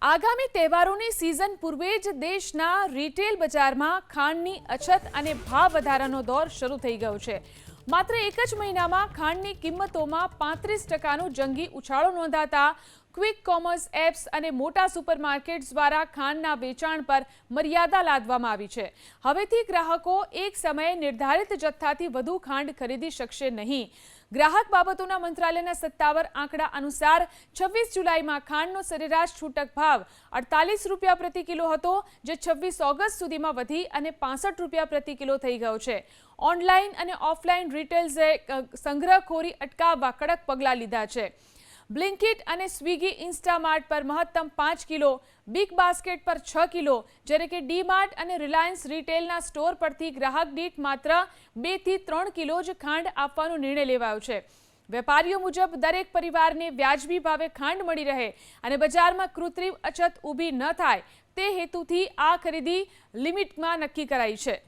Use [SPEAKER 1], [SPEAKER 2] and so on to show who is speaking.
[SPEAKER 1] આગામી તહેવારોની સિઝન પૂર્વે જ દેશના રિટેલ બજારમાં ખાંડની અછત અને ભાવ વધારાનો દોર શરૂ થઈ ગયો છે। માત્ર એક જ મહિનામાં ખાંડની કિંમતોમાં 35%નો જંગી ઉછાળો નોંધાતા ક્વિક કોમર્સ એપ્સ અને મોટા સુપરમાર્કેટ્સ દ્વારા ખાંડના વેચાણ પર મર્યાદા લાદવામાં આવી છે। હવેથી ગ્રાહકો એક સમયે નિર્ધારિત જથ્થાથી વધુ ખાંડ ખરીદી શકશે નહીં। ગ્રાહક બાબતોના મંત્રાલયના સત્તાવાર આંકડા અનુસાર 26 જુલાઈમાં ખાંડનો સરેરાશ છૂટક ભાવ 48 રૂપિયા પ્રતિ કિલો હતો, જે 26 ઓગસ્ટ સુધીમાં વધી અને 65 રૂપિયા પ્રતિ કિલો થઈ ગયો છે। ઓનલાઈન અને ઓફલાઈન રિટેલર્સે સંગ્રહખોરી અટકાવવા કડક પગલાં લીધા છે। બ્લિંકિટ અને સ્વિગી ઇન્સ્ટામાર્ટ પર મહત્તમ 5 કિલો, બિગ બાસ્કેટ પર 6 કિલો, જ્યારે કે ડીમાર્ટ અને રિલાયન્સ રિટેલના સ્ટોર પરથી ગ્રાહક દીઠ માત્ર 2 થી 3 કિલો જ ખાંડ આપવાનો નિર્ણય લેવાયો છે। વેપારીઓ મુજબ દરેક પરિવારને વ્યાજબી ભાવે ખાંડ મળી રહે અને બજારમાં કૃત્રિમ અછત ઊભી ન થાય તે હેતુથી આ ખરીદી લિમિટમાં નક્કી કરાઈ છે।